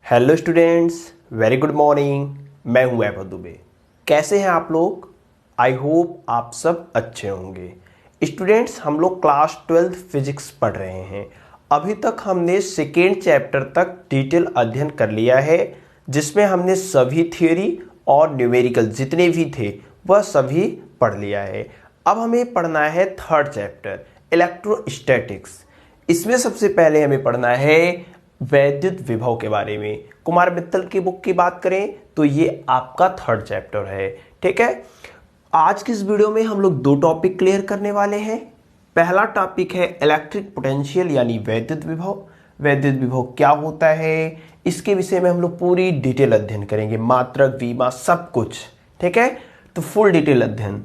Hello students, very good morning. मैं हूं वैभव दुबे। कैसे हैं आप लोग? आई होप आप सब अच्छे होंगे। स्टूडेंट्स, हम लोग क्लास 12 फिजिक्स पढ़ रहे हैं। अभी तक हमने सेकेंड चैप्टर तक डिटेल अध्ययन कर लिया है, जिसमें हमने सभी थ्योरी और न्यूमेरिकल जितने भी थे वह सभी पढ़ लिया है। अब हमें पढ़ना है थर्ड चैप्टर इलेक्ट्रोस्टैटिक्स। इसमें सबसे पहले हमें पढ़ना है वैद्युत विभव के बारे में। कुमार मित्तल की बुक की बात करें तो ये आपका थर्ड चैप्टर है। ठीक है, आज की इस वीडियो में हम लोग दो टॉपिक क्लियर करने वाले हैं। पहला टॉपिक है इलेक्ट्रिक पोटेंशियल यानी वैद्युत विभव। वैद्युत विभव क्या होता है, इसके विषय में हम लोग पूरी डिटेल अध्ययन करेंगे, मात्रक विमा सब कुछ। ठीक है, तो फुल डिटेल अध्ययन।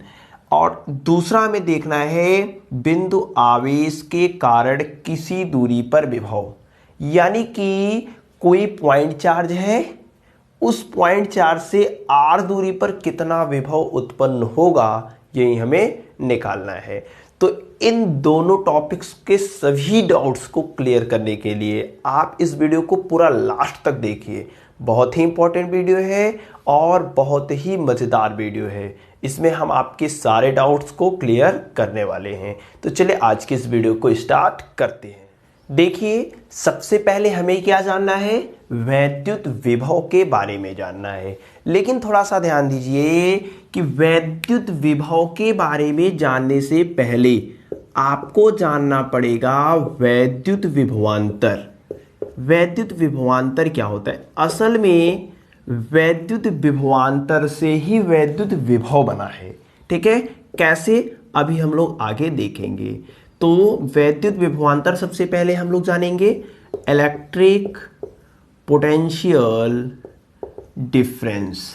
और दूसरा हमें देखना है बिंदु आवेश के कारण किसी दूरी पर विभव, यानी कि कोई पॉइंट चार्ज है, उस पॉइंट चार्ज से r दूरी पर कितना विभव उत्पन्न होगा, यही हमें निकालना है। तो इन दोनों टॉपिक्स के सभी डाउट्स को क्लियर करने के लिए आप इस वीडियो को पूरा लास्ट तक देखिए। बहुत ही इंपॉर्टेंट वीडियो है और बहुत ही मज़ेदार वीडियो है। इसमें हम आपके सारे डाउट्स को क्लियर करने वाले हैं। तो चलिए आज के इस वीडियो को स्टार्ट करते हैं। देखिए, सबसे पहले हमें क्या जानना है, वैद्युत विभव के बारे में जानना है। लेकिन थोड़ा सा ध्यान दीजिए कि वैद्युत विभव के बारे में जानने से पहले आपको जानना पड़ेगा वैद्युत विभवांतर। वैद्युत विभवांतर क्या होता है? असल में वैद्युत विभवांतर से ही वैद्युत विभव बना है। ठीक है, कैसे, अभी हम लोग आगे देखेंगे। तो वैद्युत विभवांतर सबसे पहले हम लोग जानेंगे इलेक्ट्रिक पोटेंशियल डिफरेंस।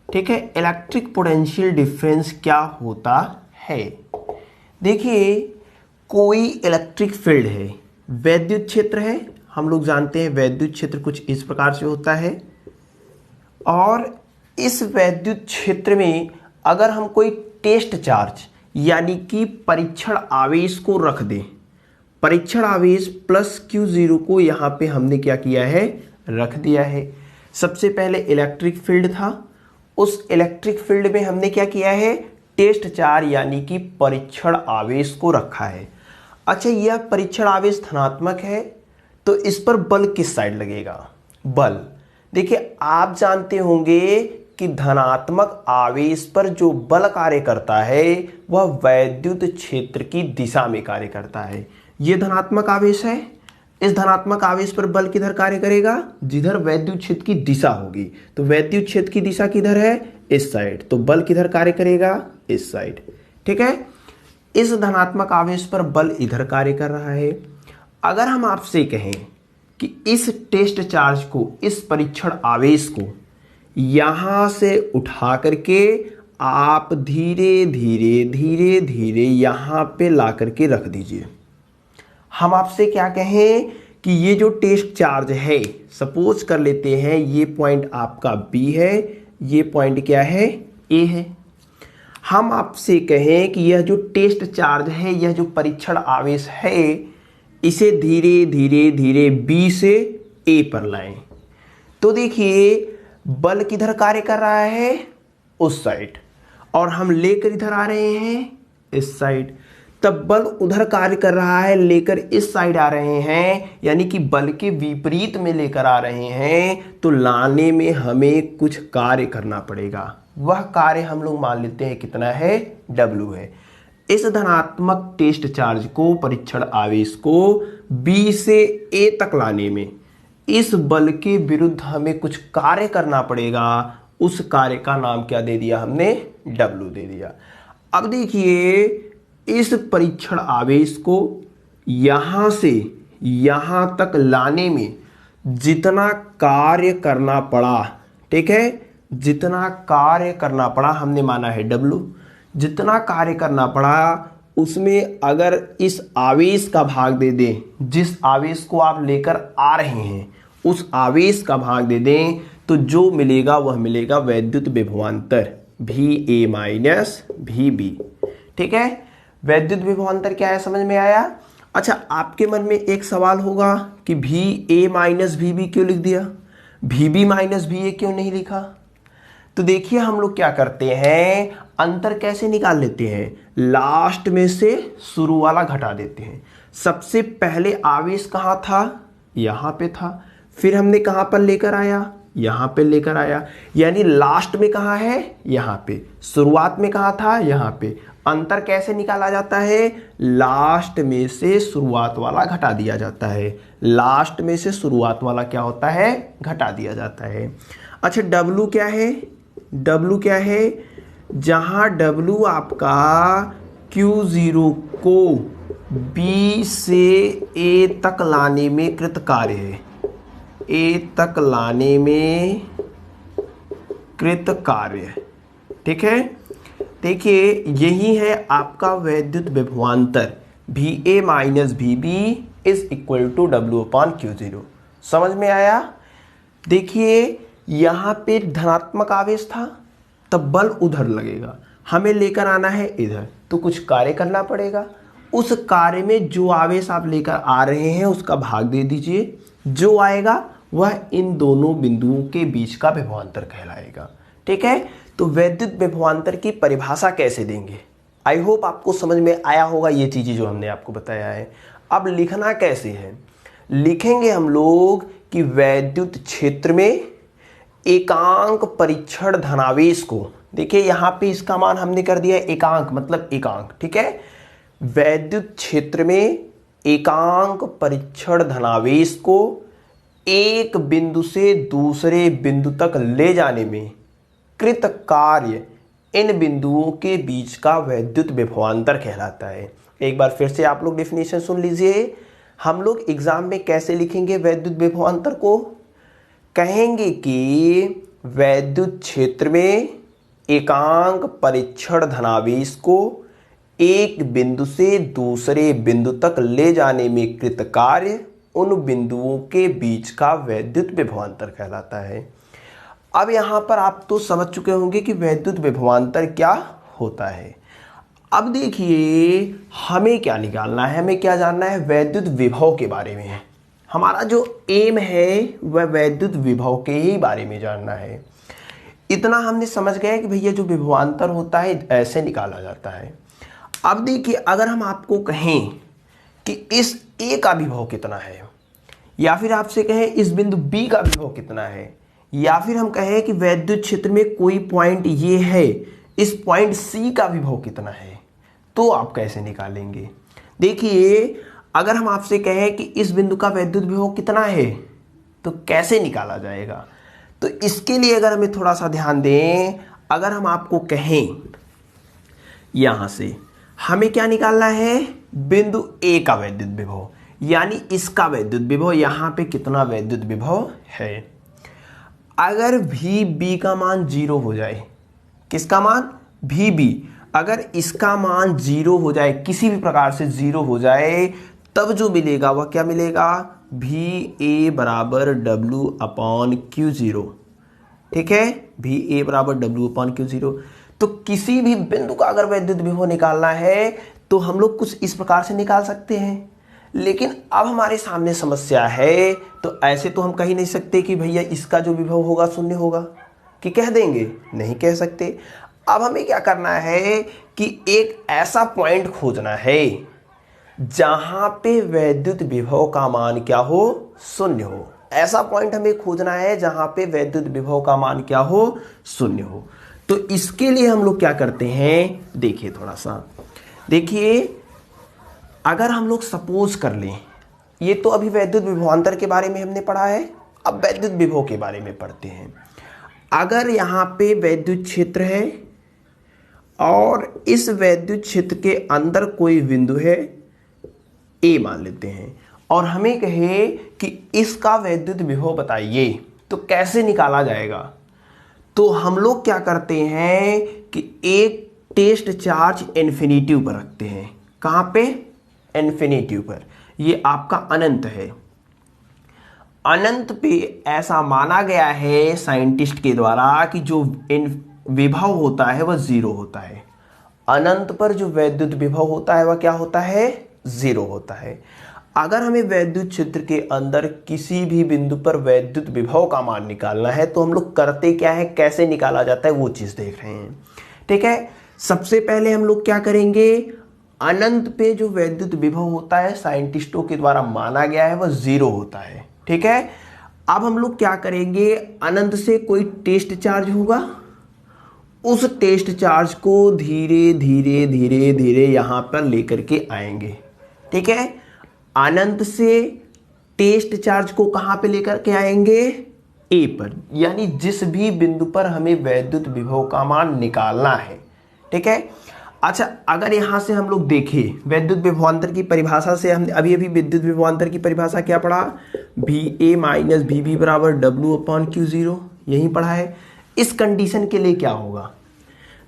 ठीक है, इलेक्ट्रिक पोटेंशियल डिफरेंस क्या होता है? देखिए, कोई इलेक्ट्रिक फील्ड है, वैद्युत क्षेत्र है। हम लोग जानते हैं वैद्युत क्षेत्र कुछ इस प्रकार से होता है। और इस वैद्युत क्षेत्र में अगर हम कोई टेस्ट चार्ज यानी कि परीक्षण आवेश को रख दें, परीक्षण आवेश प्लस Q0 को यहाँ पे हमने क्या किया है, रख दिया है। सबसे पहले इलेक्ट्रिक फील्ड था, उस इलेक्ट्रिक फील्ड में हमने क्या किया है, टेस्ट चार्ज यानी कि परीक्षण आवेश को रखा है। अच्छा, यह परीक्षण आवेश धनात्मक है तो इस पर बल किस साइड लगेगा? बल, देखिए आप जानते होंगे कि धनात्मक आवेश पर जो बल कार्य करता है वह वैद्युत क्षेत्र की दिशा में कार्य करता है। यह धनात्मक आवेश है, इस धनात्मक आवेश पर बल किधर कार्य करेगा? जिधर वैद्युत क्षेत्र की दिशा होगी। तो वैद्युत क्षेत्र की दिशा किधर है? इस साइड। तो बल किधर कार्य करेगा? इस साइड। ठीक है, इस धनात्मक आवेश पर बल इधर कार्य कर रहा है। अगर हम आपसे कहें कि इस टेस्ट चार्ज को, इस परीक्षण आवेश को यहां से उठा करके आप धीरे धीरे धीरे धीरे यहां पे ला करके रख दीजिए। हम आपसे क्या कहें कि ये जो टेस्ट चार्ज है, सपोज कर लेते हैं ये पॉइंट आपका B है, ये पॉइंट क्या है, A है। हम आपसे कहें कि यह जो टेस्ट चार्ज है, यह जो परीक्षण आवेश है, इसे धीरे धीरे धीरे B से A पर लाएं। तो देखिए बल किधर कार्य कर रहा है? उस साइड। और हम लेकर इधर आ रहे हैं इस साइड। तब बल उधर कार्य कर रहा है, लेकर इस साइड आ रहे हैं, यानी कि बल के विपरीत में लेकर आ रहे हैं। तो लाने में हमें कुछ कार्य करना पड़ेगा। वह कार्य हम लोग मान लेते हैं कितना है, W है। इस धनात्मक टेस्ट चार्ज को, परीक्षण आवेश को B से A तक लाने में इस बल के विरुद्ध हमें कुछ कार्य करना पड़ेगा। उस कार्य का नाम क्या दे दिया हमने? W दे दिया। अब देखिए, इस परीक्षण आवेश को यहां से यहां तक लाने में जितना कार्य करना पड़ा, ठीक है, जितना कार्य करना पड़ा हमने माना है W। जितना कार्य करना पड़ा उसमें अगर इस आवेश का भाग दे दें, जिस आवेश को आप लेकर आ रहे हैं उस आवेश का भाग दे दें, तो जो मिलेगा वह मिलेगा वैद्युत विभवांतर VA माइनस VB। ठीक है, वैद्युत विभवांतर क्या है, समझ में आया? अच्छा, आपके मन में एक सवाल होगा कि VA माइनस VB क्यों लिख दिया? VB माइनस VA क्यों नहीं लिखा? तो देखिए हम लोग क्या करते हैं, अंतर कैसे निकाल लेते हैं, लास्ट में से शुरू वाला घटा देते हैं। सबसे पहले आवेश कहाँ था, यहाँ पे था, फिर हमने कहाँ पर लेकर आया, यहाँ पे लेकर आया, यानी लास्ट में कहाँ है, यहाँ पे, शुरुआत में कहाँ था, यहाँ पे। अंतर कैसे निकाला जाता है, लास्ट में से शुरुआत वाला घटा दिया जाता है। लास्ट में से शुरुआत वाला क्या होता है, घटा दिया जाता है। अच्छा W क्या है, W क्या है, जहां W आपका Q0 को B से A तक लाने में कृत कार्य है, A तक लाने में कृत कार्य, ठीक है। देखिए यही है आपका वैद्युत विभवांतर, VA minus VB is equal to W upon Q0। समझ में आया? देखिए यहाँ पे धनात्मक आवेश था, तब बल उधर लगेगा, हमें लेकर आना है इधर, तो कुछ कार्य करना पड़ेगा। उस कार्य में जो आवेश आप लेकर आ रहे हैं उसका भाग दे दीजिए, जो आएगा वह इन दोनों बिंदुओं के बीच का विभवांतर कहलाएगा, ठीक है। तो वैद्युत विभवांतर की परिभाषा कैसे देंगे, आई होप आपको समझ में आया होगा ये चीज़ें जो हमने आपको बताया है। अब लिखना कैसे है, लिखेंगे हम लोग कि वैद्युत क्षेत्र में एकांक परीक्षण धनावेश को, देखिए यहाँ पे इसका मान हमने कर दिया एकांक, मतलब एकांक, ठीक है। वैद्युत क्षेत्र में एकांक परीक्षण धनावेश को एक बिंदु से दूसरे बिंदु तक ले जाने में कृत कार्य इन बिंदुओं के बीच का वैद्युत विभवांतर कहलाता है। एक बार फिर से आप लोग डेफिनेशन सुन लीजिए। हम लोग एग्जाम में कैसे लिखेंगे वैद्युत विभवांतर को, कहेंगे कि वैद्युत क्षेत्र में एकांक परीक्षण धनावेश को एक बिंदु से दूसरे बिंदु तक ले जाने में कृत कार्य उन बिंदुओं के बीच का वैद्युत विभवांतर कहलाता है। अब यहाँ पर आप तो समझ चुके होंगे कि वैद्युत विभवांतर क्या होता है। अब देखिए हमें क्या निकालना है, हमें क्या जानना है, वैद्युत विभव के बारे में। हमारा जो एम है वह वैद्युत विभव के ही बारे में जानना है। इतना हमने समझ गए कि भैया जो विभवांतर होता है ऐसे निकाला जाता है। अब देखिए अगर हम आपको कहें कि इस ए का विभव कितना है, या फिर आपसे कहें इस बिंदु बी का विभव कितना है, या फिर हम कहें कि वैद्युत क्षेत्र में कोई पॉइंट ये है, इस पॉइंट सी का विभव कितना है, तो आप कैसे निकालेंगे। देखिए अगर हम आपसे कहें कि इस बिंदु का वैद्युत विभव कितना है तो कैसे निकाला जाएगा। तो इसके लिए अगर हमें थोड़ा सा ध्यान दें, अगर हम आपको कहें यहां से हमें क्या निकालना है, बिंदु ए का वैद्युत विभव, यानी इसका वैद्युत विभव, यहां पे कितना वैद्युत विभव है। अगर VB का मान 0 हो जाए, किसका मान, VB, अगर इसका मान 0 हो जाए, किसी भी प्रकार से 0 हो जाए, तब जो मिलेगा वह क्या मिलेगा, VA बराबर W अपॉन Q0, ठीक है। VA बराबर W अपॉन Q0। तो किसी भी बिंदु का अगर वैद्युत विभव निकालना है तो हम लोग कुछ इस प्रकार से निकाल सकते हैं, लेकिन अब हमारे सामने समस्या है, तो ऐसे तो हम कह ही नहीं सकते कि भैया इसका जो विभव होगा शून्य होगा, कि कह देंगे, नहीं कह सकते। अब हमें क्या करना है कि एक ऐसा पॉइंट खोजना है जहां पे वैद्युत विभव का मान क्या हो, शून्य हो। ऐसा पॉइंट हमें खोजना है जहां पे वैद्युत विभव का मान क्या हो, शून्य हो। तो इसके लिए हम लोग क्या करते हैं, देखिए थोड़ा सा देखिए, अगर हम लोग सपोज कर लें, ये तो अभी वैद्युत विभवांतर के बारे में हमने पढ़ा है, अब वैद्युत विभव के बारे में पढ़ते हैं। अगर यहाँ पे वैद्युत क्षेत्र है और इस वैद्युत क्षेत्र के अंदर कोई बिंदु है, ए मान लेते हैं, और हमें कहे कि इसका वैद्युत विभव बताइए, तो कैसे निकाला जाएगा। तो हम लोग क्या करते हैं कि एक टेस्ट चार्ज इन्फिनिटिव पर रखते हैं। कहाँ पे, इन्फिनिटिव पर। ये आपका अनंत है, अनंत पे ऐसा माना गया है साइंटिस्ट के द्वारा कि जो विभव होता है वह 0 होता है। अनंत पर जो वैद्युत विभव होता है वह क्या होता है, 0 होता है। अगर हमें वैद्युत क्षेत्र के अंदर किसी भी बिंदु पर वैद्युत विभव का मान निकालना है तो हम लोग करते क्या है, कैसे निकाला जाता है, वो चीज देख रहे हैं। ठीक है, सबसे पहले हम लोग क्या करेंगे, अनंत पे जो वैद्युत विभव होता है साइंटिस्टों के द्वारा माना गया है वह 0 होता है। ठीक है, अब हम लोग क्या करेंगे, अनंत से कोई टेस्ट चार्ज होगा, उस टेस्ट चार्ज को धीरे धीरे धीरे धीरे यहां पर लेकर के आएंगे। ठीक है, अनंत से टेस्ट चार्ज को कहां पे लेकर के आएंगे, ए पर, यानी जिस भी बिंदु पर हमें वैद्युत विभव का मान निकालना है। ठीक है, अच्छा अगर यहां से हम लोग देखें वैद्युत विभवांतर की परिभाषा से, हम अभी अभी विद्युत विभवांतर की परिभाषा क्या पढ़ा, VA माइनस VB बराबर W/Q0, यही पढ़ा है। इस कंडीशन के लिए क्या होगा,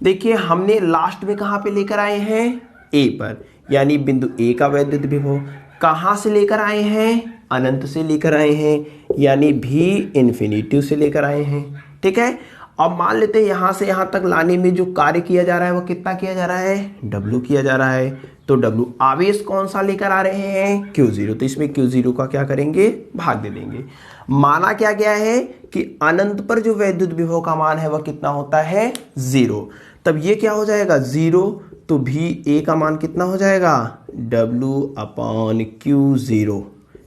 देखिए हमने लास्ट में कहां पे लेकर आए हैं, ए पर, यानी बिंदु ए का वैद्युत विभव कहां से लेकर आए हैं, अनंत से लेकर आए हैं, यानी भी इन्फिनिटी से लेकर आए हैं। ठीक है, अब मान लेते हैं यहां से यहां तक लाने में जो कार्य किया जा रहा है वो कितना किया जा रहा है, W किया जा रहा है। तो W आवेश कौन सा लेकर आ रहे हैं, Q0, तो इसमें Q0 का क्या करेंगे, भाग दे देंगे। माना क्या गया है कि अनंत पर जो वैद्युत विभव का मान है वह कितना होता है, 0। तब ये क्या हो जाएगा, 0, तो भी A का मान कितना हो जाएगा, W/Q0।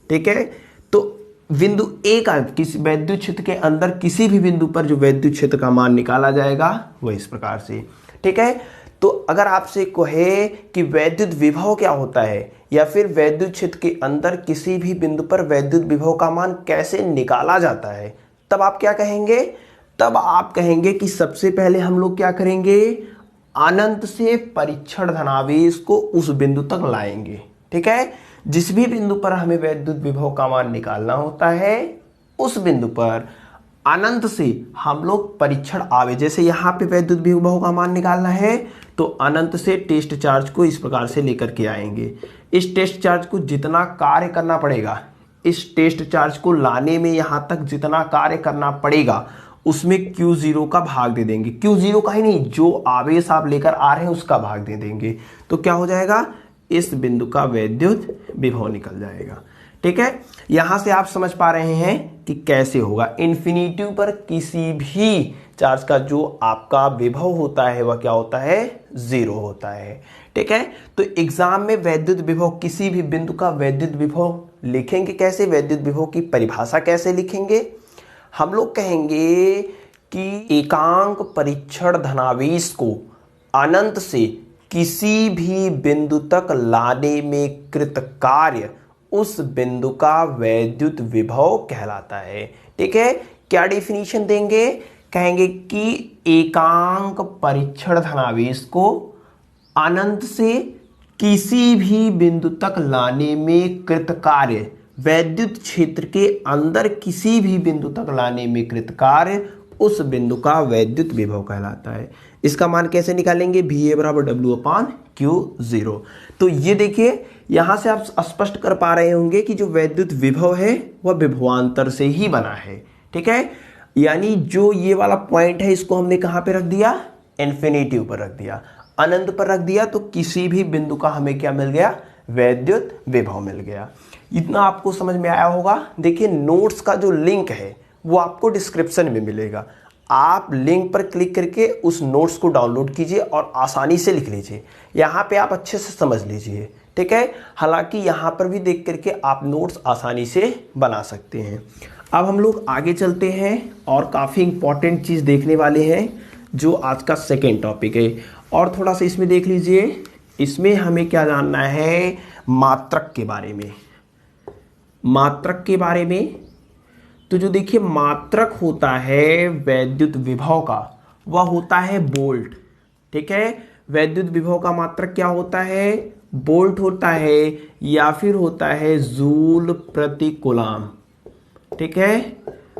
ठीक है, तो बिंदु ए का किसी वैद्युत क्षेत्र के अंदर किसी भी बिंदु पर जो वैद्युत क्षेत्र का मान निकाला जाएगा वो इस प्रकार से। ठीक है, तो अगर आपसे कहे कि वैद्युत विभव क्या होता है या फिर वैद्युत क्षेत्र के अंदर किसी भी बिंदु पर वैद्युत विभव का मान कैसे निकाला जाता है, तब आप क्या कहेंगे, तब आप कहेंगे कि सबसे पहले हम लोग क्या करेंगे, अनंत से परीक्षण धनावेश को उस बिंदु तक लाएंगे। ठीक है, जिस भी बिंदु पर हमें वैद्युत विभव का मान निकालना होता है उस बिंदु पर अनंत से हम लोग परीक्षण आवेश, जैसे यहाँ पे वैद्युत विभव का मान निकालना है तो अनंत से टेस्ट चार्ज को इस प्रकार से लेकर के आएंगे। इस टेस्ट चार्ज को जितना कार्य करना पड़ेगा, इस टेस्ट चार्ज को लाने में यहाँ तक जितना कार्य करना पड़ेगा उसमें Q0 का भाग दे देंगे। Q0 का ही नहीं, जो आवेश आप लेकर आ रहे हैं उसका भाग दे देंगे, तो क्या हो जाएगा, इस बिंदु का वैद्युत विभव निकल जाएगा। ठीक है, यहां से आप समझ पा रहे हैं कि कैसे होगा। इन्फिनिटी पर किसी भी चार्ज का जो आपका विभव होता है वह क्या होता है, 0 होता है। ठीक है, तो एग्जाम में वैद्युत विभव, किसी भी बिंदु का वैद्युत विभव लिखेंगे कैसे, वैद्युत विभव की परिभाषा कैसे लिखेंगे, हम लोग कहेंगे कि एकांक परीक्षण धनावेश को अनंत से किसी भी बिंदु तक लाने में कृत कार्य उस बिंदु का वैद्युत विभव कहलाता है। ठीक है, क्या डेफिनेशन देंगे, कहेंगे कि एकांक परीक्षण धनावेश को अनंत से किसी भी बिंदु तक लाने में कृत कार्य, वैद्युत क्षेत्र के अंदर किसी भी बिंदु तक लाने में कृत कार्य उस बिंदु का वैद्युत विभव कहलाता है। इसका मान कैसे निकालेंगे, VA बराबर W/Q0। तो ये देखिए यहां से आप स्पष्ट कर पा रहे होंगे कि जो वैद्युत विभव है वह विभवांतर से ही बना है। ठीक है, यानी जो ये वाला पॉइंट है इसको हमने कहां पे रख दिया, इन्फिनिटी पर रख दिया, अनंत पर रख दिया, तो किसी भी बिंदु का हमें क्या मिल गया, वैद्युत विभव मिल गया। इतना आपको समझ में आया होगा। देखिए नोट्स का जो लिंक है वो आपको डिस्क्रिप्शन में मिलेगा, आप लिंक पर क्लिक करके उस नोट्स को डाउनलोड कीजिए और आसानी से लिख लीजिए। यहाँ पे आप अच्छे से समझ लीजिए। ठीक है, हालांकि यहाँ पर भी देख करके आप नोट्स आसानी से बना सकते हैं। अब हम लोग आगे चलते हैं और काफ़ी इंपॉर्टेंट चीज़ देखने वाले हैं जो आज का सेकेंड टॉपिक है। और थोड़ा सा इसमें देख लीजिए, इसमें हमें क्या जानना है, मात्रक के बारे में। मात्रक के बारे में तो जो देखिए मात्रक होता है वैद्युत विभव का वह होता है वोल्ट। ठीक है, वैद्युत विभव का मात्रक क्या होता है, वोल्ट होता है या फिर होता है जूल प्रति कूलम। ठीक है,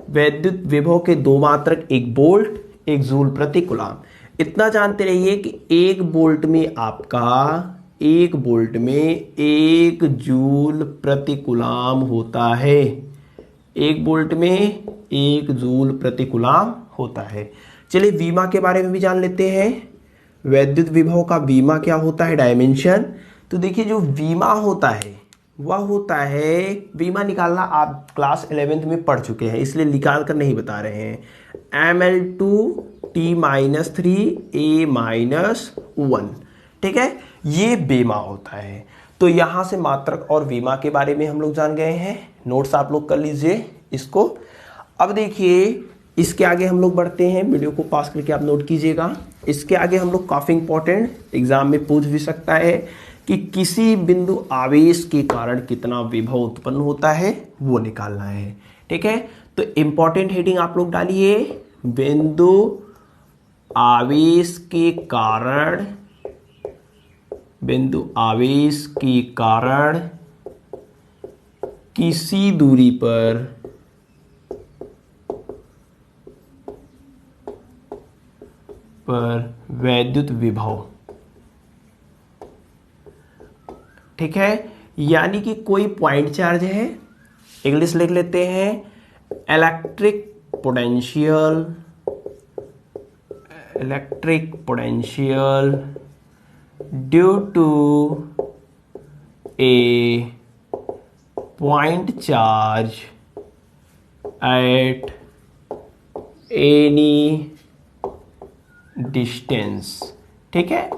वैद्युत विभव के दो मात्रक, एक वोल्ट एक जूल प्रति कूलम। इतना जानते रहिए कि एक वोल्ट में आपका, एक वोल्ट में 1 जूल प्रति कूलम होता है। एक वोल्ट में 1 जूल प्रति कूलम होता है। चलिए वीमा के बारे में भी जान लेते हैं। वैद्युत विभव का वीमा क्या होता है, डायमेंशन। तो देखिए जो वीमा होता है वह होता है, बीमा निकालना आप क्लास 11th में पढ़ चुके हैं इसलिए निकाल कर नहीं बता रहे हैं, Ml2T-3A-1, ठीक है, ये बीमा होता है। तो यहाँ से मात्रक और बीमा के बारे में हम लोग जान गए हैं, नोट्स आप लोग कर लीजिए इसको। अब देखिए इसके आगे हम लोग बढ़ते हैं, वीडियो को पास करके आप नोट कीजिएगा। इसके आगे हम लोग काफ़ी इंपॉर्टेंट, एग्जाम में पूछ भी सकता है कि किसी बिंदु आवेश के कारण कितना विभव उत्पन्न होता है वो निकालना है, ठीक है। तो इंपॉर्टेंट हेडिंग आप लोग डालिए, बिंदु आवेश के कारण, बिंदु आवेश के कारण किसी दूरी पर वैद्युत विभव, ठीक है, यानी कि कोई पॉइंट चार्ज है, इंग्लिश लिख लेते हैं, electric potential due to a point charge at any distance, ठीक है।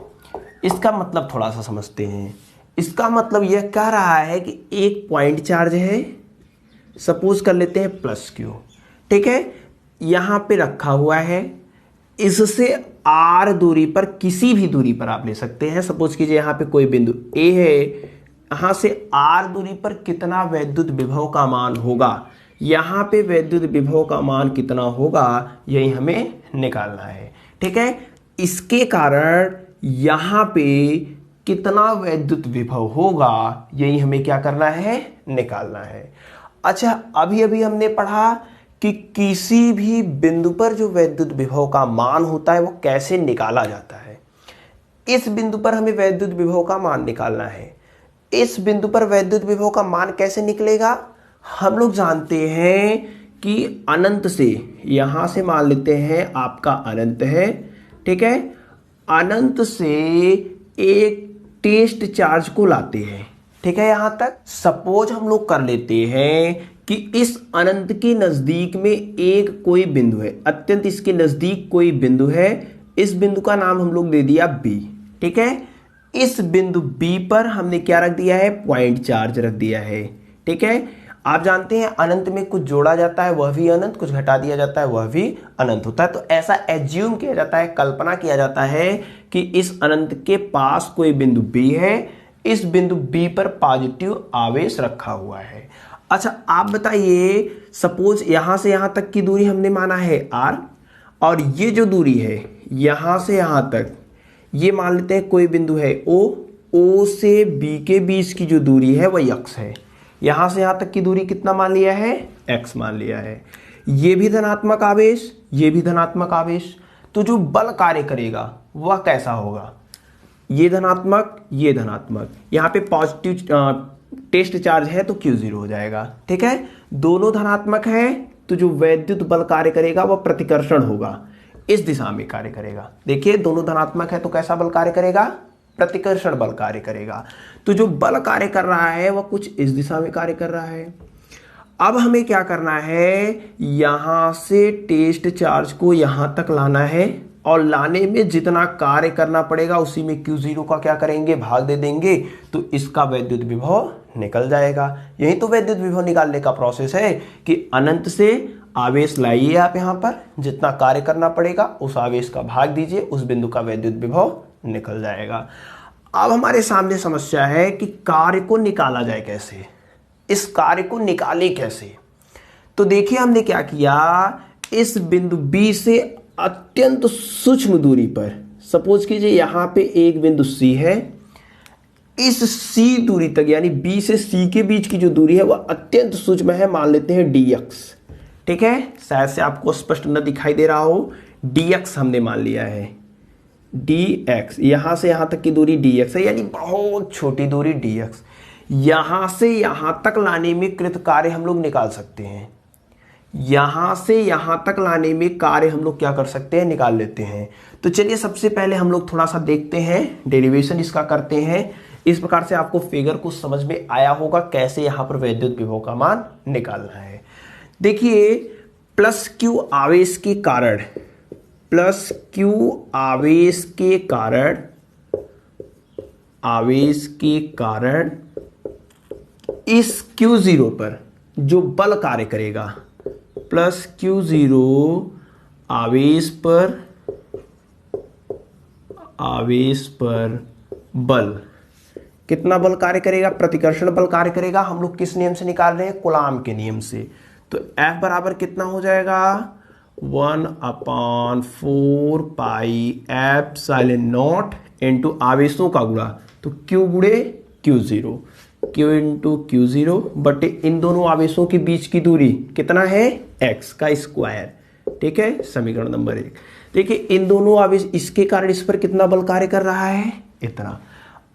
इसका मतलब थोड़ा सा समझते हैं। इसका मतलब यह कह रहा है कि एक पॉइंट चार्ज है, सपोज कर लेते हैं प्लस क्यू, ठीक है, यहां पे रखा हुआ है, इससे आर दूरी पर, किसी भी दूरी पर आप ले सकते हैं, सपोज कीजिए यहां पे कोई बिंदु ए है, यहां से आर दूरी पर कितना वैद्युत विभव का मान होगा, यहां पे वैद्युत विभव का मान कितना होगा यही हमें निकालना है, ठीक है। इसके कारण यहां पे कितना वैद्युत विभव होगा यही हमें क्या करना है, निकालना है। अच्छा, अभी अभी हमने पढ़ा कि किसी भी बिंदु पर जो वैद्युत विभव का मान होता है वो कैसे निकाला जाता है। इस बिंदु पर हमें वैद्युत विभव का मान निकालना है। इस बिंदु पर वैद्युत विभव का मान कैसे निकलेगा, हम लोग जानते हैं कि अनंत से, यहां से मान लेते हैं आपका अनंत है, ठीक है, अनंत से एक टेस्ट चार्ज को लाते हैं, ठीक है। यहां तक सपोज हम लोग कर लेते हैं कि इस अनंत के नजदीक में एक कोई बिंदु है, अत्यंत इसके नजदीक कोई बिंदु है, इस बिंदु का नाम हम लोग दे दिया बी, ठीक है। इस बिंदु बी पर हमने क्या रख दिया है, पॉइंट चार्ज रख दिया है, ठीक है। आप जानते हैं अनंत में कुछ जोड़ा जाता है वह भी अनंत, कुछ घटा दिया जाता है वह भी अनंत होता है। तो ऐसा एज्यूम किया जाता है, कल्पना किया जाता है कि इस अनंत के पास कोई बिंदु बी है, इस बिंदु बी पर पॉजिटिव आवेश रखा हुआ है। अच्छा, आप बताइए, सपोज यहां से यहां तक की दूरी हमने माना है आर, और ये जो दूरी है यहां से यहां तक, ये मान लेते हैं कोई बिंदु है ओ से बी के बीच की जो दूरी है वह एक्स है। यहां से यहां तक की दूरी कितना मान लिया है, एक्स मान लिया है। ये भी धनात्मक आवेश, ये भी धनात्मक आवेश, तो जो बल कार्य करेगा वह कैसा होगा, ये धनात्मक, ये धनात्मक, यहाँ पे पॉजिटिव टेस्ट चार्ज है तो Q0 हो जाएगा, ठीक है। दोनों धनात्मक है तो जो वैद्युत बल कार्य करेगा वह प्रतिकर्षण होगा, इस दिशा में कार्य करेगा। देखिए दोनों धनात्मक है तो कैसा बल कार्य करेगा, प्रतिकर्षण बल कार्य करेगा। तो जो बल कार्य कर रहा है वह कुछ इस दिशा में कार्य कर रहा है। अब हमें क्या करना है, यहां से टेस्ट चार्ज को यहां तक लाना है, और लाने में जितना कार्य करना पड़ेगा उसी में Q0 का क्या करेंगे, भाग दे देंगे, तो इसका वैद्युत विभव निकल जाएगा। यही तो वैद्युत विभव निकालने का प्रोसेस है कि अनंत से आवेश लाइए आप यहाँ पर, जितना कार्य करना पड़ेगा उस आवेश का भाग दीजिए, उस बिंदु का वैद्युत विभव निकल जाएगा। अब हमारे सामने समस्या है कि कार्य को निकाला जाए कैसे, इस कार्य को निकाले कैसे। तो देखिए हमने क्या किया, इस बिंदु B से अत्यंत सूक्ष्म दूरी पर, सपोज कीजिए यहां पे एक बिंदु C है, इस C दूरी तक यानी B से C के बीच की जो दूरी है वह अत्यंत सूक्ष्म है, मान लेते हैं dx, ठीक है। शायद से आपको स्पष्ट न दिखाई दे रहा हो, dx हमने मान लिया है, dx, यहां से यहां तक की दूरी dx है, यानी बहुत छोटी दूरी dx। यहां से यहां तक लाने में कृत कार्य हम लोग निकाल सकते हैं, यहां से यहां तक लाने में कार्य हम लोग क्या कर सकते हैं, निकाल लेते हैं। तो चलिए सबसे पहले हम लोग थोड़ा सा देखते हैं, डेरिवेशन इसका करते हैं। इस प्रकार से आपको फिगर को समझ में आया होगा कैसे यहाँ पर वैद्युत विभव का मान निकालना है। देखिए प्लस क्यू आवेश के कारण, प्लस क्यू आवेश के कारण, आवेश के कारण इस Q0 पर जो बल कार्य करेगा, प्लस Q0 आवेश पर, आवेश पर बल, कितना बल कार्य करेगा? प्रतिकर्षण बल कार्य करेगा। हम लोग किस नियम से निकाल रहे हैं? कूलाम के नियम से। तो F बराबर कितना हो जाएगा? 1/4 पाई एप्सिलॉन नॉट इंटू आवेशों का गुणा, तो Q गुणे Q0, Q इंटू Q0 बटे इन दोनों आवेशों के बीच की दूरी कितना है? x का स्क्वायर। ठीक है, समीकरण नंबर 1। देखिए इन दोनों आवेश, इसके कारण इस पर कितना बल कार्य कर रहा है? इतना।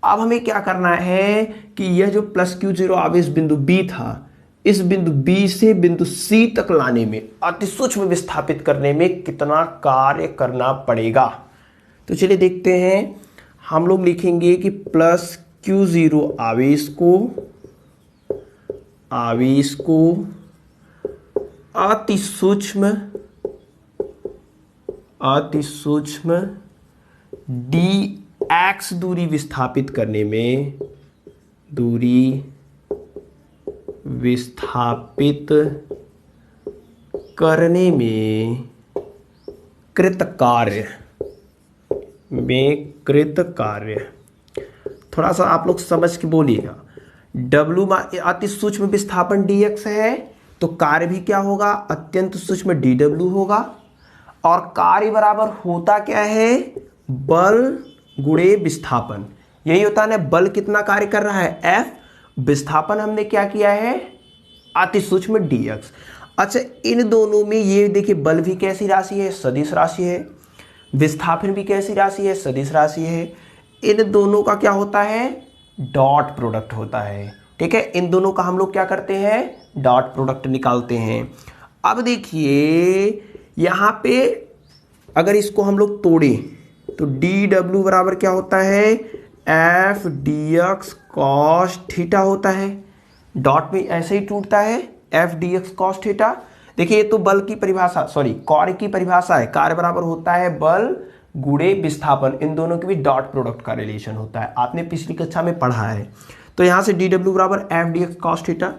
अब हमें क्या करना है कि यह जो प्लस Q0 आवेश बिंदु B था, इस बिंदु B से बिंदु C तक लाने में, अति सूक्ष्म विस्थापित करने में कितना कार्य करना पड़ेगा। तो चलिए देखते हैं। हम लोग लिखेंगे कि प्लस Q0 आवेश को अति सूक्ष्म dx दूरी विस्थापित करने में, कृत कार्य, थोड़ा सा आप लोग समझ के बोलिएगा। W अति सूक्ष्म विस्थापन dx है, तो कार्य भी क्या होगा? अत्यंत सूक्ष्म dw होगा। और कार्य बराबर होता क्या है? बल गुणे विस्थापन। यही होता है ना, बल कितना कार्य कर रहा है? F, विस्थापन हमने क्या किया है? अति सूक्ष्म dx। अच्छा, इन दोनों में ये देखिए, बल भी कैसी राशि है? सदिश राशि है। विस्थापन भी कैसी राशि है? सदिश राशि है। इन दोनों का क्या होता है? डॉट प्रोडक्ट होता है। ठीक है, इन दोनों का हम लोग क्या करते हैं? डॉट प्रोडक्ट निकालते हैं। अब देखिए यहां पे अगर इसको हम लोग तोड़ें तो dw बराबर क्या होता है? f dx cos थीटा होता है। डॉट में ऐसे ही टूटता है, f dx cos थीटा। देखिए ये तो बल की परिभाषा, सॉरी कार्य की परिभाषा है। कार्य बराबर होता है बल गुणे विस्थापन, इन दोनों के बीच डॉट प्रोडक्ट का रिलेशन होता है, आपने पिछली कक्षा में पढ़ा है। तो यहां से dw बराबर f dx cos theta.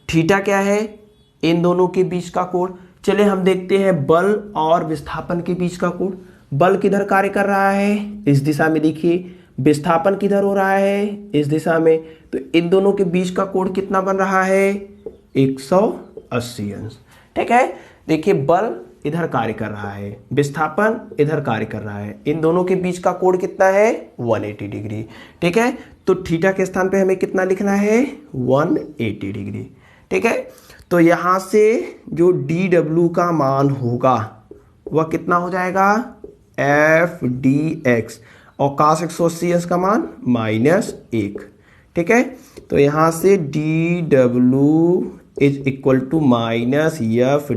Theta क्या है? इन दोनों के बीच का कोण। चलिए हम देखते हैं बल और विस्थापन के बीच का कोण। बल किधर कार्य कर रहा है? इस दिशा में। देखिए विस्थापन किधर हो रहा है? इस दिशा में। तो इन दोनों के बीच का कोण कितना बन रहा है? 180 अंश। ठीक है, देखिए बल इधर कार्य कर रहा है, विस्थापन इधर कार्य कर रहा है, इन दोनों के बीच का कोण कितना है? 180 डिग्री। ठीक है, तो थीटा के स्थान पे हमें कितना लिखना है? 180 डिग्री। ठीक है, तो यहां से जो dw का मान होगा वह कितना हो जाएगा? f dx, और cos 180 अंश का मान -1। ठीक है, तो यहां से dw is equal to -f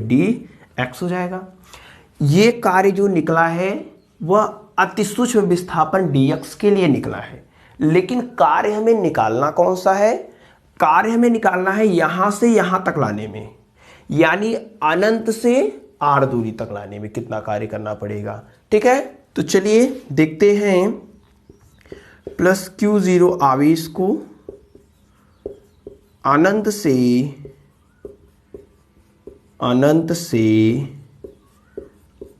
dx हो जाएगा। ये कार्य जो निकला है वह अति सूक्ष्म विस्थापन dx के लिए निकला है, लेकिन कार्य हमें निकालना कौन सा है? कार्य हमें निकालना है यहां से यहां तक लाने में, यानी अनंत से r दूरी तक लाने में कितना कार्य करना पड़ेगा। ठीक है, तो चलिए देखते हैं। प्लस Q0 आवेश को अनंत से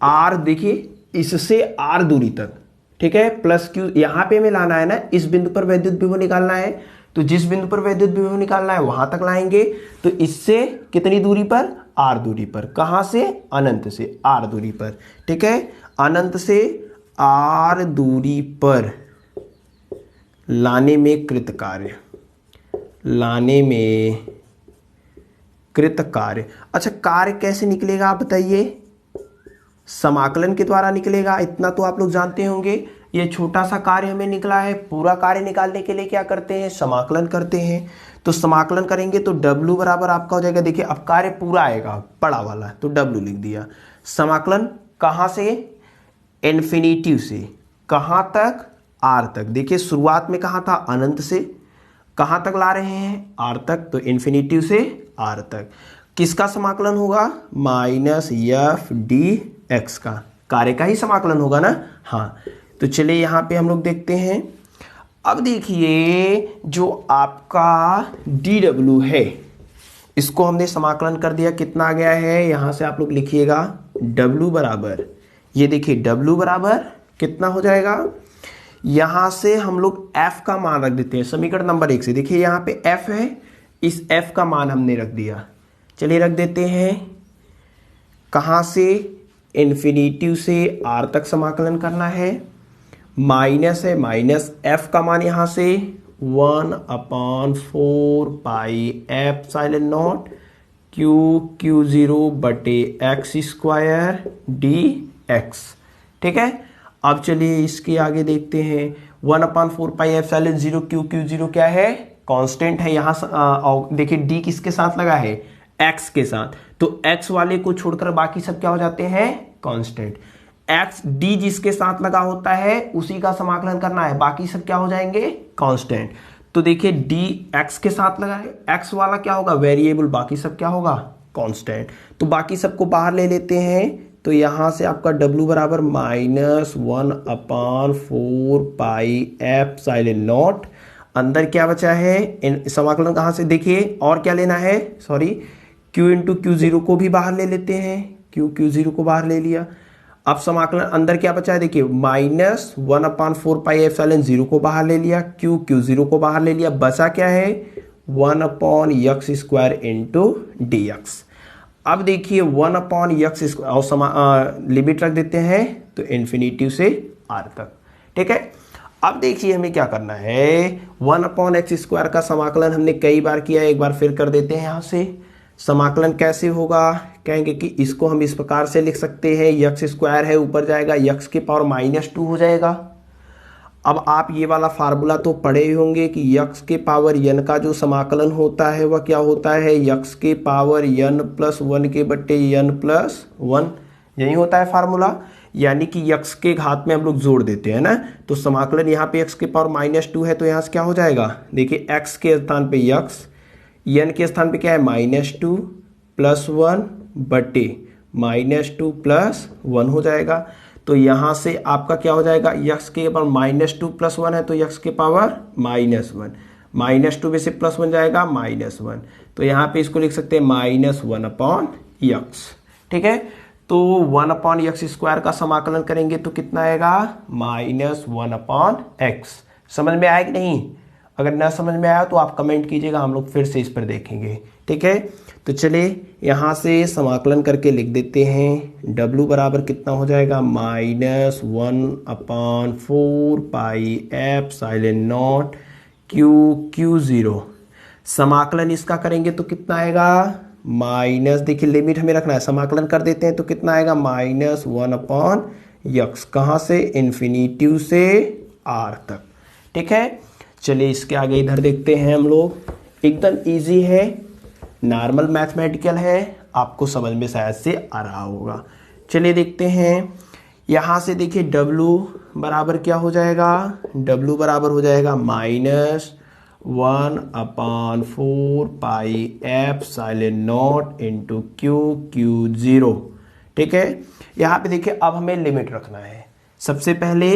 r, देखिए इससे r दूरी तक। ठीक है, प्लस Q यहां पे हमें लाना है ना, इस बिंदु पर वैद्युत विभव निकालना है, तो जिस बिंदु पर वैद्युत विभव निकालना है वहां तक लाएंगे। तो इससे कितनी दूरी पर? r दूरी पर। कहां से? अनंत से r दूरी पर। ठीक है, अनंत से r दूरी पर लाने में कृत कार्य। अच्छा, कार्य कैसे निकलेगा आप बताइए? समाकलन के द्वारा निकलेगा, इतना तो आप लोग जानते होंगे। ये छोटा सा कार्य हमें निकला है, पूरा कार्य निकालने के लिए क्या करते हैं? समाकलन करते हैं। तो समाकलन करेंगे तो w बराबर आपका हो जाएगा, देखिए अब कार्य पूरा आएगा बड़ा वाला, तो w लिख दिया। समाकलन कहां से? इन्फिनिटी से कहां तक? आर तक। देखिए शुरुआत में कहाँ था, अनंत से कहाँ तक ला रहे हैं, आर तक, तो इन्फिनिटी से आर तक। किसका समाकलन होगा, माइनस एफ डी एक्स का, कार्य का ही समाकलन होगा ना। हाँ, तो चलिए यहाँ पे हम लोग देखते हैं। अब देखिए जो आपका डी डब्ल्यू है, इसको हमने समाकलन कर दिया, कितना आ गया है, यहाँ से आप लोग लिखिएगा W बराबर, ये देखिए W बराबर कितना हो जाएगा, यहाँ से हम लोग F का मान रख देते हैं समीकरण नंबर 1 से। देखिए यहाँ पे F है, इस F का मान हमने रख दिया। चलिए रख देते हैं, कहाँ से, इन्फिनिटी से R तक समाकलन करना है, माइनस है, माइनस F का मान यहाँ से 1/4 पाई एप्सिलॉन नॉट Q0 बटे एक्स स्क्वायर डी एक्स। ठीक है, अब चलिए इसके आगे देखते हैं। 1/4 पाई एप्सिलॉन 0 Q0 क्या है, कांस्टेंट है। यहाँ देखिए डी किसके साथ लगा है, एक्स के साथ, तो एक्स वाले को छोड़कर बाकी सब क्या हो जाते हैं, कांस्टेंट। एक्स डी जिसके साथ लगा होता है उसी का समाकलन करना है, बाकी सब क्या हो जाएंगे, कांस्टेंट। तो देखिए डी एक्स के साथ लगा है, एक्स वाला क्या होगा, वेरिएबल, बाकी सब क्या होगा, कांस्टेंट। तो बाकी सबको बाहर ले लेते हैं, तो यहां से आपका W बराबर -1/4 पाई एप्सिलॉन नॉट, अंदर क्या बचा है, समाकलन कहां से, देखिए और क्या लेना है, सॉरी Q इंटू Q0 को भी बाहर ले लेते हैं, Q0 को बाहर ले लिया। अब समाकलन अंदर क्या बचा है, देखिए -1/4 पाई एप्सिलॉन 0 को बाहर ले लिया, Q0 को बाहर ले लिया, बचा क्या है 1/x² इंटू डी एक्स। अब देखिए 1/x² और लिमिट रख देते हैं, तो इन्फिनिटी से r तक। ठीक है, अब देखिए हमें क्या करना है, 1/x² का समाकलन हमने कई बार किया, एक बार फिर कर देते हैं। यहाँ से समाकलन कैसे होगा, कहेंगे कि इसको हम इस प्रकार से लिख सकते हैं, x² है ऊपर जाएगा, x की पावर -2 हो जाएगा। अब आप ये वाला फार्मूला तो पढ़े ही होंगे कि x के पावर n का जो समाकलन होता है वह क्या होता है, x के पावर n+1 के बट्टे n+1, यही होता है फार्मूला। यानी कि x के घात में हम लोग जोड़ देते हैं ना, तो समाकलन यहाँ पे x के पावर -2 है, तो यहाँ से क्या हो जाएगा, देखिए x के स्थान पे x, n के स्थान पे क्या है -2 + 1 बटे -2 + 1 हो जाएगा। तो यहाँ से आपका क्या हो जाएगा, x के पावर -2 + 1 है, तो x के पावर -1, -2 में से +1 जाएगा -1, तो यहाँ पे इसको लिख सकते हैं -1/x। ठीक है, तो 1/x² का समाकलन करेंगे तो कितना आएगा, -1/x। समझ में आया कि नहीं, अगर ना समझ में आया तो आप कमेंट कीजिएगा, हम लोग फिर से इस पर देखेंगे। ठीक है, तो चलिए यहाँ से समाकलन करके लिख देते हैं। W बराबर कितना हो जाएगा, -1/4 पाई एप्सिलॉन नॉट Q0। समाकलन इसका करेंगे तो कितना आएगा, माइनस, देखिए लिमिट हमें रखना है, समाकलन कर देते हैं तो कितना आएगा, -1/x, कहाँ से, इन्फिनिटी से r तक। ठीक है, चलिए इसके आगे इधर देखते हैं हम लोग, एकदम इजी है, नॉर्मल मैथमेटिकल है, आपको समझ में शायद से आ रहा होगा। चलिए देखते हैं, यहाँ से देखिए W बराबर क्या हो जाएगा, W बराबर हो जाएगा -1/4 pi epsilon not into Q0। ठीक है, यहाँ पे देखिए अब हमें लिमिट रखना है। सबसे पहले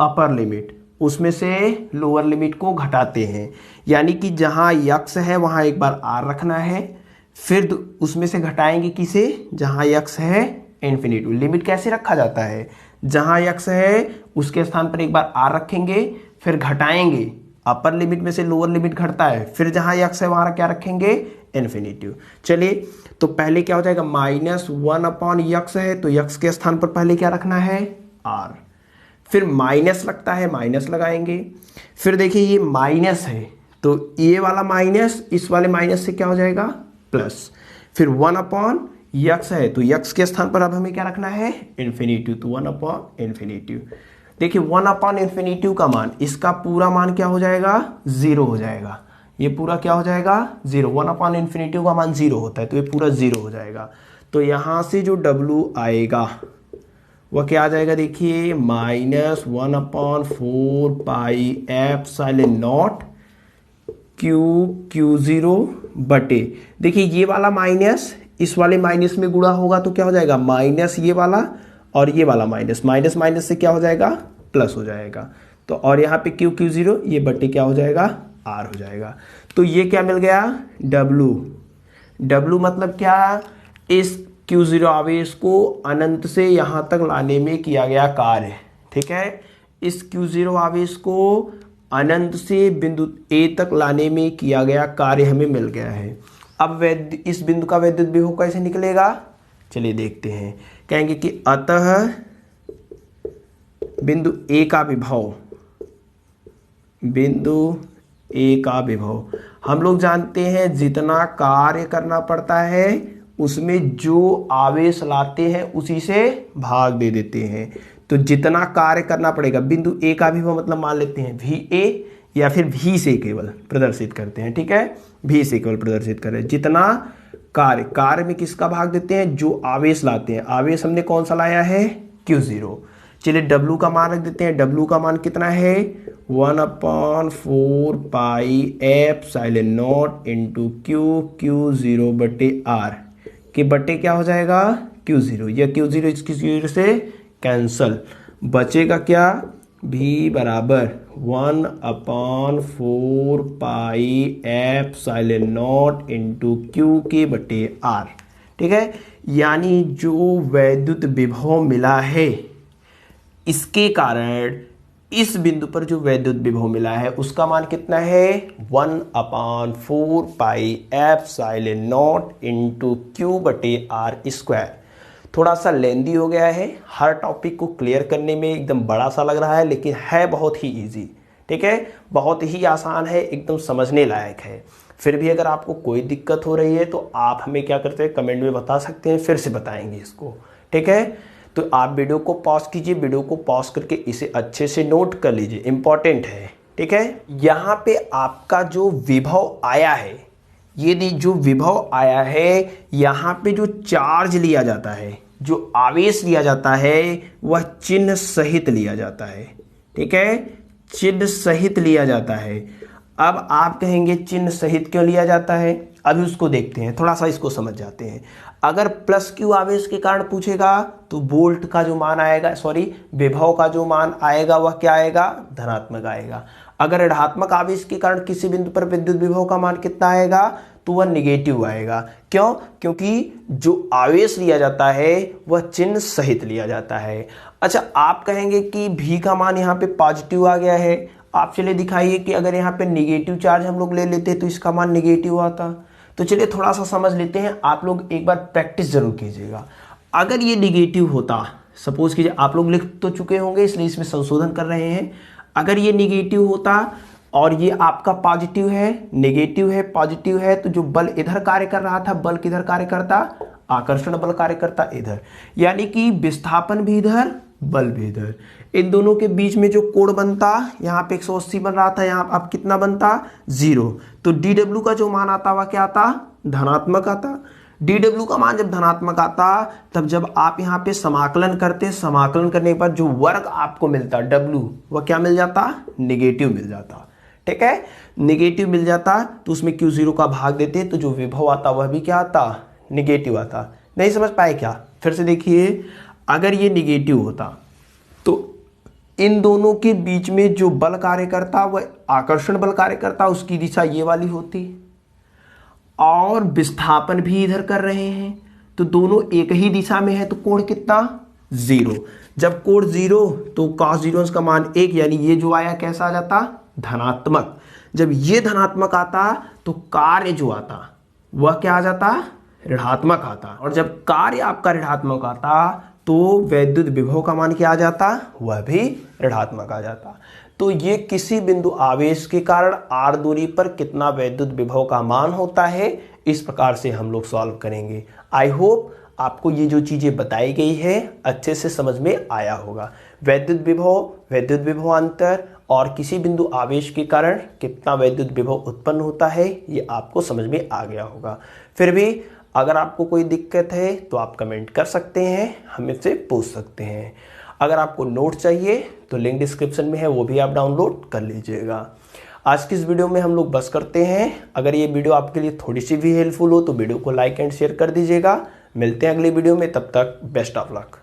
अपर लिमिट, उसमें से लोअर लिमिट को घटाते हैं, यानी कि जहाँ x है वहाँ एक बार r रखना है, फिर उसमें से घटाएंगे किसे, जहाँ x है इन्फिनिटी। लिमिट कैसे रखा जाता है, जहाँ x है उसके स्थान पर एक बार r रखेंगे, फिर घटाएंगे, अपर लिमिट में से लोअर लिमिट घटता है, फिर जहाँ x है वहाँ क्या रखेंगे, इन्फिनिटी। चलिए तो पहले क्या हो जाएगा, -1/x है, तो x के स्थान पर पहले क्या रखना है, r, फिर माइनस लगता है, माइनस लगाएंगे, फिर देखिए ये माइनस है, तो ये वाला माइनस इस वाले माइनस से क्या हो जाएगा, प्लस, फिर 1/x है, तो x के स्थान पर अब हमें क्या रखना है, इन्फिनिटी, तो 1/∞। देखिए 1/∞ का मान, इसका पूरा मान क्या हो जाएगा, 0 हो जाएगा, ये पूरा क्या हो जाएगा, 0। 1/∞ का मान 0 होता है, तो ये पूरा 0 हो जाएगा। तो यहाँ से जो W आएगा वह क्या आ जाएगा, देखिए -1/4πε0 Q0 बटे, देखिए ये वाला माइनस इस वाले माइनस में गुणा होगा तो क्या हो जाएगा, माइनस ये वाला और ये वाला माइनस, माइनस माइनस से क्या हो जाएगा, प्लस हो जाएगा। तो और यहाँ पे Q0 ये बटे क्या हो जाएगा, R हो जाएगा। तो ये क्या मिल गया, W मतलब क्या, इस Q0 आवेश को अनंत से यहाँ तक लाने में किया गया कार्य, ठीक है। इस Q0 आवेश को अनंत से बिंदु A तक लाने में किया गया कार्य हमें मिल गया है। अब इस बिंदु का वैद्युत विभव कैसे निकलेगा, चलिए देखते हैं। कहेंगे कि अतः बिंदु A का विभव, हम लोग जानते हैं जितना कार्य करना पड़ता है उसमें जो आवेश लाते हैं उसी से भाग दे देते हैं। तो जितना कार्य करना पड़ेगा, बिंदु A का विभव मतलब मान लेते हैं VA या फिर V से केवल प्रदर्शित करते हैं, ठीक है, V से केवल प्रदर्शित कर रहे हैं। जितना कार्य में किसका भाग देते हैं, जो आवेश लाते हैं। आवेश हमने कौन सा लाया है, Q0। चलिए W का मान रख देते हैं। W का मान कितना है, 1/4πε0 Q0 बटे R के बटे क्या हो जाएगा, Q0। यह Q0 इस Q0 से कैंसल, बचेगा क्या, V बराबर 1/4πε0 Q के बटे R, ठीक है। यानी जो वैद्युत विभव मिला है, इसके कारण इस बिंदु पर जो वैद्युत विभव मिला है उसका मान कितना है, 1/4πε0 Q बटे R स्क्वायर। थोड़ा सा लेंदी हो गया है, हर टॉपिक को क्लियर करने में एकदम बड़ा सा लग रहा है, लेकिन है बहुत ही इजी, ठीक है, बहुत ही आसान है, एकदम समझने लायक है। फिर भी अगर आपको कोई दिक्कत हो रही है तो आप हमें क्या करते हैं, कमेंट में बता सकते हैं, फिर से बताएंगे इसको, ठीक है। तो आप वीडियो को पॉज कीजिए, वीडियो को पॉज करके इसे अच्छे से नोट कर लीजिए, इंपॉर्टेंट है, ठीक है। यहाँ पे आपका जो विभव आया है, ये जो विभव आया है, यहाँ पे जो चार्ज लिया जाता है, जो आवेश लिया जाता है, वह चिन्ह सहित लिया जाता है, ठीक है, चिन्ह सहित लिया जाता है। अब आप कहेंगे चिन्ह सहित क्यों लिया जाता है, अभी उसको देखते हैं, थोड़ा सा इसको समझ जाते हैं। अगर प्लस Q आवेश के कारण पूछेगा तो वोल्ट का जो मान आएगा, विभव का जो मान आएगा वह क्या आएगा, धनात्मक आएगा। अगर ऋणात्मक आवेश के कारण किसी बिंदु पर विद्युत विभव का मान कितना आएगा, तो वह निगेटिव आएगा। क्यों, क्योंकि जो आवेश लिया जाता है वह चिन्ह सहित लिया जाता है। अच्छा, आप कहेंगे कि V का मान यहाँ पे पॉजिटिव आ गया है, आप चलिए दिखाइए कि अगर यहाँ पे निगेटिव चार्ज हम लोग ले लेते तो इसका मान निगेटिव आता। तो चलिए थोड़ा सा समझ लेते हैं, आप लोग एक बार प्रैक्टिस जरूर कीजिएगा। अगर ये निगेटिव होता, सपोज कीजिए, आप लोग लिख तो चुके होंगे इसलिए इसमें संशोधन कर रहे हैं। अगर ये निगेटिव होता और ये आपका पॉजिटिव है, निगेटिव है पॉजिटिव है, तो जो बल इधर कार्य कर रहा था, बल किधर कार्य करता, आकर्षण बल कार्य करता इधर, यानी कि विस्थापन भी इधर, बल भी इधर। इन दोनों के बीच में जो कोण बनता, यहाँ पे 180 बन रहा था, यहाँ अब कितना बनता, 0। तो DW का जो मान आता वह क्या आता, धनात्मक आता। DW का मान जब धनात्मक आता, तब जब आप यहाँ पे समाकलन करते, समाकलन करने पर जो वर्ग आपको मिलता W, वह क्या मिल जाता, निगेटिव मिल जाता, ठीक है, निगेटिव मिल जाता। तो उसमें Q0 का भाग देते तो जो विभव आता वह भी क्या आता, निगेटिव आता। नहीं समझ पाए क्या, फिर से देखिए। अगर ये निगेटिव होता तो इन दोनों के बीच में जो बल कार्य करता, वह आकर्षण बल कार्य करता, उसकी दिशा ये वाली होती, और विस्थापन भी इधर कर रहे हैं, तो दोनों एक ही दिशा में है, तो कोण कितना, 0। जब कोण 0 तो cos 0 का मान 1, यानी ये जो आया कैसा आ जाता, धनात्मक। जब ये धनात्मक आता तो कार्य जो आता वह क्या आ जाता, ऋणात्मक आता। और जब कार्य आपका ऋणात्मक आता तो वैद्युत विभव का मान क्या आ जाता, वह भी ऋणात्मक आ जाता। तो ये किसी बिंदु आवेश के कारण r दूरी पर कितना वैद्युत विभव का मान होता है, इस प्रकार से हम लोग सॉल्व करेंगे। आई होप आपको ये जो चीजें बताई गई है अच्छे से समझ में आया होगा। वैद्युत विभवांतर और किसी बिंदु आवेश के कारण कितना वैद्युत विभव उत्पन्न होता है, ये आपको समझ में आ गया होगा। फिर भी अगर आपको कोई दिक्कत है तो आप कमेंट कर सकते हैं, हमें से पूछ सकते हैं। अगर आपको नोट चाहिए तो लिंक डिस्क्रिप्शन में है, वो भी आप डाउनलोड कर लीजिएगा। आज की इस वीडियो में हम लोग बस करते हैं। अगर ये वीडियो आपके लिए थोड़ी सी भी हेल्पफुल हो तो वीडियो को लाइक एंड शेयर कर दीजिएगा। मिलते हैं अगली वीडियो में, तब तक बेस्ट ऑफ लक।